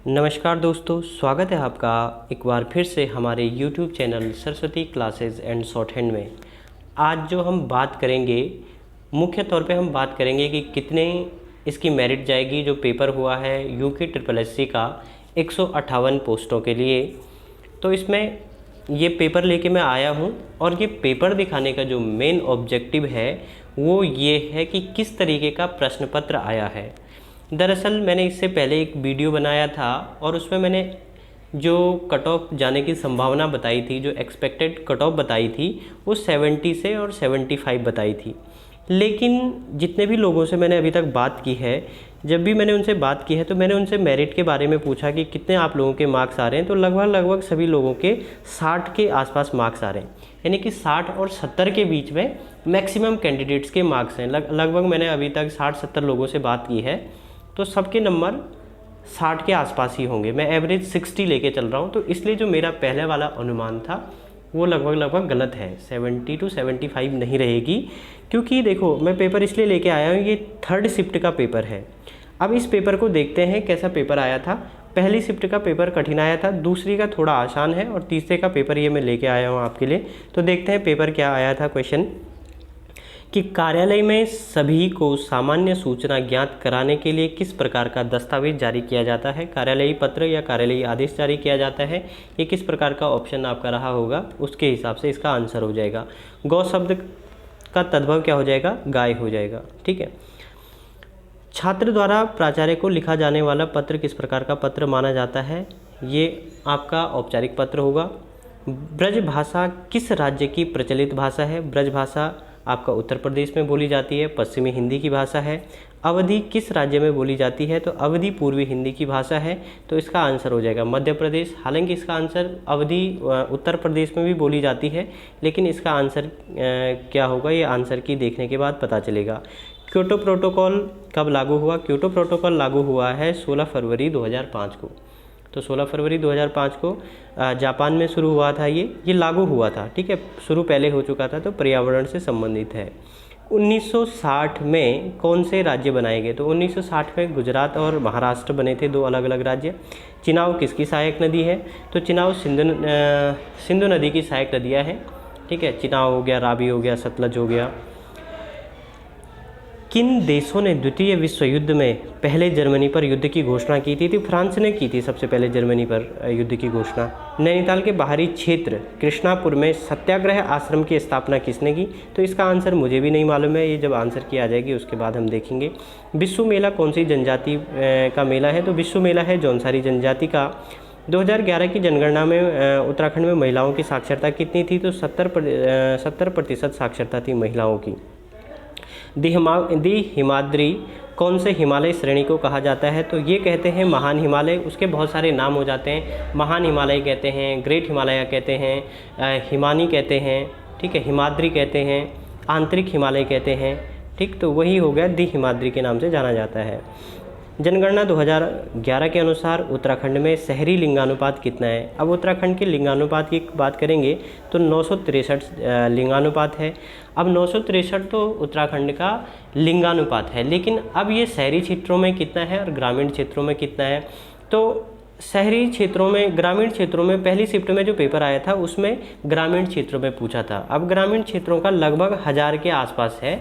नमस्कार दोस्तों, स्वागत है आपका एक बार फिर से हमारे YouTube channel Saraswati classes and short hand में। आज जो हम बात करेंगे, मुख्य तौर पे हम बात करेंगे कि कितने इसकी मेरिट जाएगी। जो पेपर हुआ है यूके SSC का 158 पोस्टों के लिए, तो इसमें ये पेपर लेके मैं आया हूँ और ये पेपर दिखाने का जो मेन ऑब्जेक्टिव है वो ये है कि किस तरीके का प्रश्न पत्र आया है। दरअसल मैंने इससे पहले एक वीडियो बनाया था और उसमें मैंने जो कट ऑफ जाने की संभावना बताई थी, जो एक्सपेक्टेड कट ऑफ बताई थी, वो 70 से और 75 बताई थी। लेकिन जितने भी लोगों से मैंने अभी तक बात की है, जब भी मैंने उनसे बात की है तो मैंने उनसे मेरिट के बारे में पूछा कि कितने आप लोगों के मार्क्स आ रहे हैं, तो लगभग सभी लोगों के 60 के आसपास मार्क्स आ रहे हैं। यानी कि 60 और 70 के बीच में मैक्सिमम कैंडिडेट्स के मार्क्स हैं। लगभग मैंने अभी तक 60-70 लोगों से बात की है, तो सबके नंबर 60 के आसपास ही होंगे। मैं एवरेज 60 लेके चल रहा हूँ, तो इसलिए जो मेरा पहले वाला अनुमान था वो लगभग गलत है। 70 to 75 नहीं रहेगी, क्योंकि देखो मैं पेपर इसलिए लेके आया हूँ, ये 3rd शिफ्ट का पेपर है। अब इस पेपर को देखते हैं कैसा पेपर आया था। पहली शिफ्ट का पेपर कठिन आया था, दूसरी का थोड़ा आसान है और तीसरे का पेपर ये मैं लेके आया हूँ आपके लिए। तो देखते हैं पेपर क्या आया था। क्वेश्चन कि कार्यालय में सभी को सामान्य सूचना ज्ञात कराने के लिए किस प्रकार का दस्तावेज जारी किया जाता है। कार्यालयी पत्र या कार्यालयी आदेश जारी किया जाता है। ये किस प्रकार का ऑप्शन आपका रहा होगा, उसके हिसाब से इसका आंसर हो जाएगा। गौ शब्द का तद्भव क्या हो जाएगा, गाय हो जाएगा। ठीक है। छात्र द्वारा प्राचार्य को लिखा जाने वाला पत्र किस प्रकार का पत्र माना जाता है। ये आपका औपचारिक पत्र होगा। ब्रज भाषा किस राज्य की प्रचलित भाषा है। ब्रज भाषा आपका उत्तर प्रदेश में बोली जाती है, पश्चिमी हिंदी की भाषा है। अवधी किस राज्य में बोली जाती है, तो अवधी पूर्वी हिंदी की भाषा है, तो इसका आंसर हो जाएगा मध्य प्रदेश। हालांकि इसका आंसर अवधी उत्तर प्रदेश में भी बोली जाती है, लेकिन इसका आंसर क्या होगा, ये आंसर की देखने के बाद पता चलेगा। क्योटो प्रोटोकॉल कब लागू हुआ। क्योटो प्रोटोकॉल लागू हुआ है 16 फरवरी 2005 को। तो 16 फरवरी 2005 को जापान में शुरू हुआ था, ये लागू हुआ था। ठीक है, शुरू पहले हो चुका था, तो पर्यावरण से संबंधित है। 1960 में कौन से राज्य बनाए गए, तो 1960 में गुजरात और महाराष्ट्र बने थे, दो अलग अलग राज्य। चिनाब किसकी सहायक नदी है, तो चिनाब सिंधु नदी की सहायक नदियाँ हैं। ठीक है, चिनाब हो गया, रावी हो गया, सतलज हो गया। किन देशों ने द्वितीय विश्व युद्ध में पहले जर्मनी पर युद्ध की घोषणा की थी। तो फ्रांस ने की थी सबसे पहले जर्मनी पर युद्ध की घोषणा। नैनीताल के बाहरी क्षेत्र कृष्णापुर में सत्याग्रह आश्रम की स्थापना किसने की, तो इसका आंसर मुझे भी नहीं मालूम है, ये जब आंसर की आ जाएगी उसके बाद हम देखेंगे। विश्व मेला कौन सी जनजाति का मेला है, तो विश्व मेला है जौनसारी जनजाति का। 2011 की जनगणना में उत्तराखंड में महिलाओं की साक्षरता कितनी थी, तो 70% साक्षरता थी महिलाओं की। दी हिमाद्री कौन से हिमालय श्रेणी को कहा जाता है, तो ये कहते हैं महान हिमालय। उसके बहुत सारे नाम हो जाते हैं, महान हिमालय कहते हैं, ग्रेट हिमालय कहते हैं, हिमानी कहते हैं, ठीक है, हिमाद्री कहते हैं, आंतरिक हिमालय कहते हैं। ठीक, तो वही हो गया, दी हिमाद्री के नाम से जाना जाता है। जनगणना 2011 के अनुसार उत्तराखंड में शहरी लिंगानुपात कितना है। अब उत्तराखंड के लिंगानुपात की बात करेंगे तो 963 लिंगानुपात है। अब 963 तो उत्तराखंड का लिंगानुपात है, लेकिन अब ये शहरी क्षेत्रों में कितना है और ग्रामीण क्षेत्रों में कितना है। तो शहरी क्षेत्रों में, ग्रामीण क्षेत्रों में पहली शिफ्ट में जो पेपर आया था उसमें ग्रामीण क्षेत्रों में पूछा था। अब ग्रामीण क्षेत्रों का लगभग 1000 के आसपास है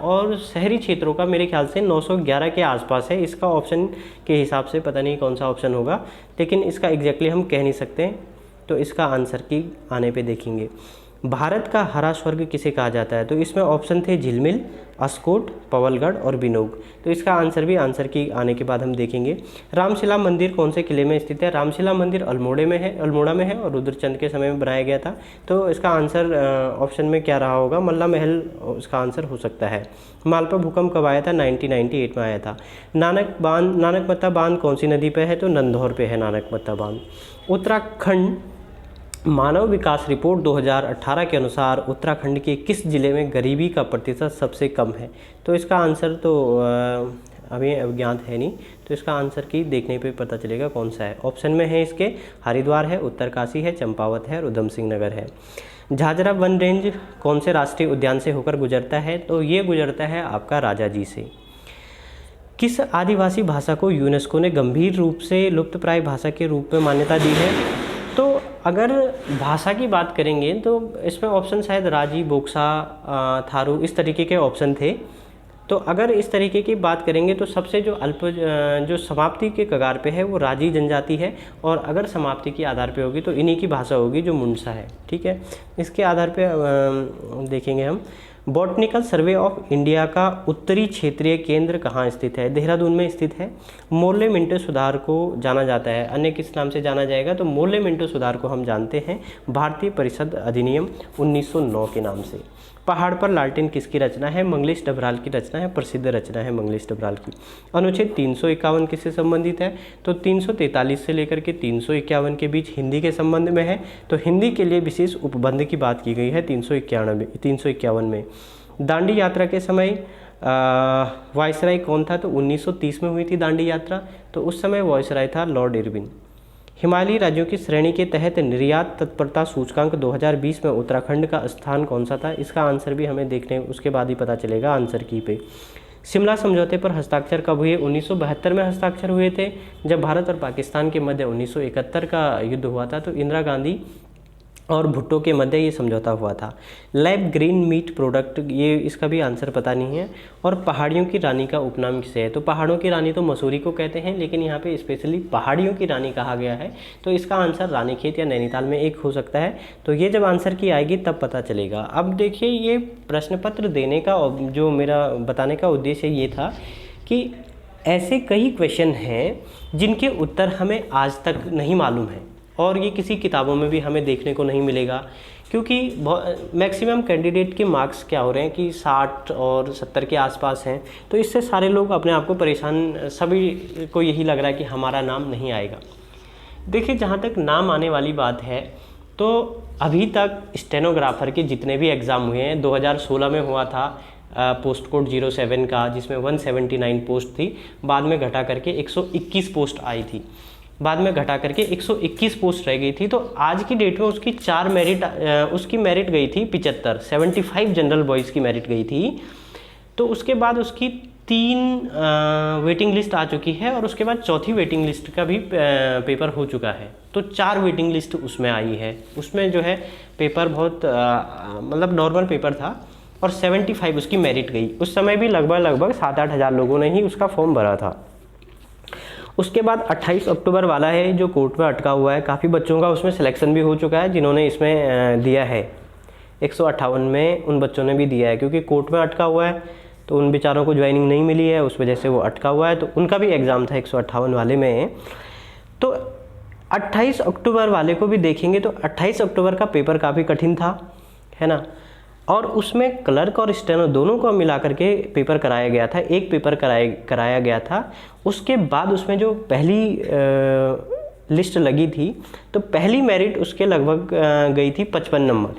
और शहरी क्षेत्रों का मेरे ख्याल से 911 के आसपास है। इसका ऑप्शन के हिसाब से पता नहीं कौन सा ऑप्शन होगा, लेकिन इसका एग्जैक्टली हम कह नहीं सकते, तो इसका आंसर की आने पे देखेंगे। भारत का हरा स्वर्ग किसे कहा जाता है, तो इसमें ऑप्शन थे झिलमिल, अस्कोट, पवलगढ़ और बिनोग, तो इसका आंसर भी आंसर की आने के बाद हम देखेंगे। रामशिला मंदिर कौन से किले में स्थित है, रामशिला मंदिर अल्मोड़ा में है और रुद्रचंद के समय में बनाया गया था, तो इसका आंसर ऑप्शन में क्या रहा होगा, मल्ला महल इसका आंसर हो सकता है। मालवा भूकंप कब आया था, 1998 में आया था। नानकमत्ता बांध कौन सी नदी पे है, तो नंदौर पे है नानकमत्ता बांध। उत्तराखंड मानव विकास रिपोर्ट 2018 के अनुसार उत्तराखंड के किस जिले में गरीबी का प्रतिशत सबसे कम है, तो इसका आंसर तो अभी अज्ञात है नहीं, तो इसका आंसर की देखने पे पता चलेगा कौन सा है। ऑप्शन में है इसके हरिद्वार है, उत्तरकाशी है, चंपावत है और उधम सिंह नगर है। झाझरा वन रेंज कौन से राष्ट्रीय उद्यान से होकर गुजरता है, तो ये गुजरता है आपका राजाजी से। किस आदिवासी भाषा को यूनेस्को ने गंभीर रूप से लुप्तप्राय भाषा के रूप में मान्यता दी है? तो अगर भाषा की बात करेंगे तो इसमें ऑप्शन शायद राजी, बोक्सा, थारू इस तरीके के ऑप्शन थे। तो अगर इस तरीके की बात करेंगे तो सबसे जो समाप्ति के कगार पे है वो राजी जनजाति है, और अगर समाप्ति के आधार पे होगी तो इन्हीं की भाषा होगी जो मुंडसा है। ठीक है, इसके आधार पे देखेंगे हम। बॉटनिकल सर्वे ऑफ इंडिया का उत्तरी क्षेत्रीय केंद्र कहाँ स्थित है? देहरादून में स्थित है। मोर्ले मिंटो सुधार को जाना जाता है, अन्य किस नाम से जाना जाएगा? तो मोर्ले मिंटो सुधार को हम जानते हैं भारतीय परिषद अधिनियम 1909 के नाम से। पहाड़ पर लालटेन किसकी रचना है? मंगलेश डबराल की रचना है, प्रसिद्ध रचना है मंगलेश डबराल की। अनुच्छेद 351 किससे संबंधित है? तो 343 से लेकर के 351 के बीच हिंदी के संबंध में है। तो हिंदी के लिए विशेष उपबंध की बात की गई है 351 में। दांडी यात्रा के समय वायसराय कौन था? तो 1930 में हुई थी दांडी यात्रा, तो उस समय वायसराय था लॉर्ड इरविन। हिमालयी राज्यों की श्रेणी के तहत निर्यात तत्परता सूचकांक 2020 में उत्तराखंड का स्थान कौन सा था? इसका आंसर भी हमें देखने उसके बाद ही पता चलेगा आंसर की पे। शिमला समझौते पर हस्ताक्षर कब हुए? 1972 में हस्ताक्षर हुए थे, जब भारत और पाकिस्तान के मध्य 1971 का युद्ध हुआ था। तो इंदिरा गांधी और भुट्टो के मध्य ये समझौता हुआ था। लैब ग्रीन मीट प्रोडक्ट, ये इसका भी आंसर पता नहीं है। और पहाड़ियों की रानी का उपनाम किसे है? तो पहाड़ों की रानी तो मसूरी को कहते हैं, लेकिन यहाँ पे स्पेशली पहाड़ियों की रानी कहा गया है, तो इसका आंसर रानीखेत या नैनीताल में एक हो सकता है। तो ये जब आंसर की आएगी तब पता चलेगा। अब देखिए, ये प्रश्न पत्र देने का जो मेरा बताने का उद्देश्य ये था कि ऐसे कई क्वेश्चन हैं जिनके उत्तर हमें आज तक नहीं मालूम है, और ये किसी किताबों में भी हमें देखने को नहीं मिलेगा, क्योंकि मैक्सिमम कैंडिडेट के मार्क्स क्या हो रहे हैं कि 60 और 70 के आसपास हैं। तो इससे सारे लोग अपने आप को परेशान, सभी को यही लग रहा है कि हमारा नाम नहीं आएगा। देखिए, जहाँ तक नाम आने वाली बात है, तो अभी तक स्टेनोग्राफर के जितने भी एग्ज़ाम हुए हैं, 2016 में हुआ था पोस्ट कोड 07 का, जिसमें 179 पोस्ट थी, बाद में घटा करके 121 पोस्ट आई थी, बाद में घटा करके 121 पोस्ट रह गई थी। तो आज की डेट में उसकी मेरिट गई थी 75 जनरल बॉयज़ की मेरिट गई थी। तो उसके बाद उसकी 3 वेटिंग लिस्ट आ चुकी है, और उसके बाद चौथी वेटिंग लिस्ट का भी पेपर हो चुका है। तो 4 वेटिंग लिस्ट उसमें आई है। उसमें जो है पेपर बहुत मतलब नॉर्मल पेपर था, और 75 उसकी मेरिट गई। उस समय भी लगभग 7-8 हज़ार लोगों ने ही उसका फॉर्म भरा था। उसके बाद 28 अक्टूबर वाला है जो कोर्ट में अटका हुआ है। काफ़ी बच्चों का उसमें सिलेक्शन भी हो चुका है जिन्होंने इसमें दिया है। 158 में उन बच्चों ने भी दिया है, क्योंकि कोर्ट में अटका हुआ है तो उन बेचारों को ज्वाइनिंग नहीं मिली है, उस वजह से वो अटका हुआ है। तो उनका भी एग्ज़ाम था 158 वाले में। तो 28 अक्टूबर वाले को भी देखेंगे तो 28 अक्टूबर का पेपर काफ़ी कठिन था, है ना, और उसमें क्लर्क और स्टेनो दोनों को मिला करके पेपर कराया गया था। एक पेपर कराया गया था। उसके बाद उसमें जो पहली लिस्ट लगी थी, तो पहली मेरिट उसके लगभग गई थी 55 नंबर,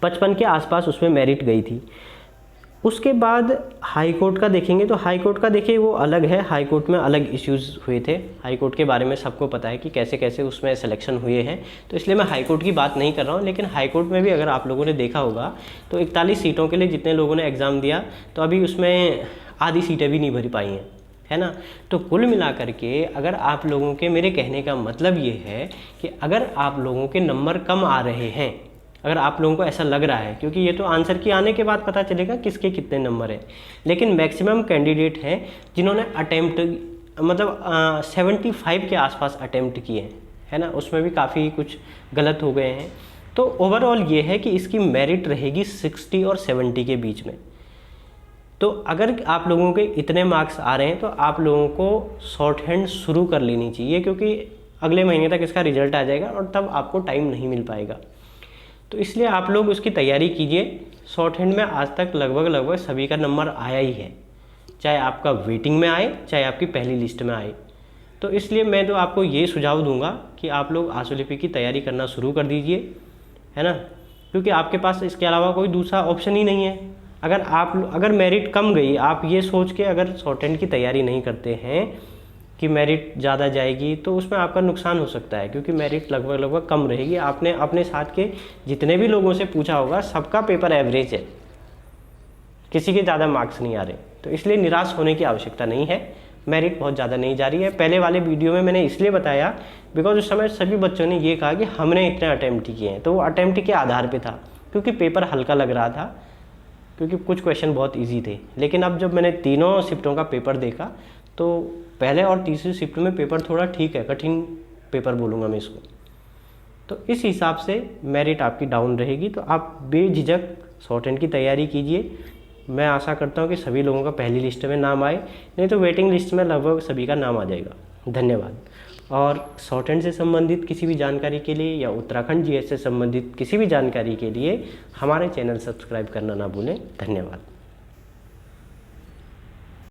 55 के आसपास उसमें मेरिट गई थी। उसके बाद हाई कोर्ट का देखेंगे तो हाई कोर्ट का देखिए वो अलग है। हाई कोर्ट में अलग इश्यूज़ हुए थे। हाई कोर्ट के बारे में सबको पता है कि कैसे कैसे उसमें सिलेक्शन हुए हैं, तो इसलिए मैं हाई कोर्ट की बात नहीं कर रहा हूँ। लेकिन हाई कोर्ट में भी अगर आप लोगों ने देखा होगा तो 41 सीटों के लिए जितने लोगों ने एग्ज़ाम दिया, तो अभी उसमें आधी सीटें भी नहीं भर पाई हैं, है ना। तो कुल मिलाकर के अगर आप लोगों के, मेरे कहने का मतलब ये है कि अगर आप लोगों के नंबर कम आ रहे हैं, अगर आप लोगों को ऐसा लग रहा है, क्योंकि ये तो आंसर की आने के बाद पता चलेगा किसके कितने नंबर हैं, लेकिन मैक्सिमम कैंडिडेट हैं जिन्होंने अटेम्प्ट मतलब 75 के आसपास अटेम्प्ट किए हैं, है ना, उसमें भी काफ़ी कुछ गलत हो गए हैं। तो ओवरऑल ये है कि इसकी मेरिट रहेगी 60 और 70 के बीच में। तो अगर आप लोगों के इतने मार्क्स आ रहे हैं तो आप लोगों को शॉर्ट हैंड शुरू कर लेनी चाहिए, क्योंकि अगले महीने तक इसका रिजल्ट आ जाएगा और तब आपको टाइम नहीं मिल पाएगा। तो इसलिए आप लोग उसकी तैयारी कीजिए। शॉर्ट हैंड में आज तक लगभग सभी का नंबर आया ही है, चाहे आपका वेटिंग में आए चाहे आपकी पहली लिस्ट में आए। तो इसलिए मैं तो आपको ये सुझाव दूंगा कि आप लोग आशुलिपि की तैयारी करना शुरू कर दीजिए, है ना, क्योंकि आपके पास इसके अलावा कोई दूसरा ऑप्शन ही नहीं है। अगर मेरिट कम गई, आप ये सोच के अगर शॉर्ट हैंड की तैयारी नहीं करते हैं कि मेरिट ज़्यादा जाएगी, तो उसमें आपका नुकसान हो सकता है, क्योंकि मेरिट लगभग कम रहेगी। आपने अपने साथ के जितने भी लोगों से पूछा होगा, सबका पेपर एवरेज है, किसी के ज़्यादा मार्क्स नहीं आ रहे। तो इसलिए निराश होने की आवश्यकता नहीं है। मेरिट बहुत ज़्यादा नहीं जा रही है। पहले वाले वीडियो में मैंने इसलिए बताया बिकॉज उस समय सभी बच्चों ने ये कहा कि हमने इतने अटैम्प्ट किए हैं, तो वो अटैम्प्ट के आधार पे था, क्योंकि पेपर हल्का लग रहा था, क्योंकि कुछ क्वेश्चन बहुत इजी थे। लेकिन अब जब मैंने तीनों शिफ्टों का पेपर देखा तो पहले और तीसरी शिफ्ट में पेपर थोड़ा ठीक है, कठिन पेपर बोलूँगा मैं इसको। तो इस हिसाब से मेरिट आपकी डाउन रहेगी, तो आप बेझिझक शॉर्ट हैंड की तैयारी कीजिए। मैं आशा करता हूँ कि सभी लोगों का पहली लिस्ट में नाम आए, नहीं तो वेटिंग लिस्ट में लगभग सभी का नाम आ जाएगा। धन्यवाद। और शॉर्ट हैंड से संबंधित किसी भी जानकारी के लिए या उत्तराखंड जीएस से संबंधित किसी भी जानकारी के लिए हमारे चैनल सब्सक्राइब करना ना भूलें। धन्यवाद।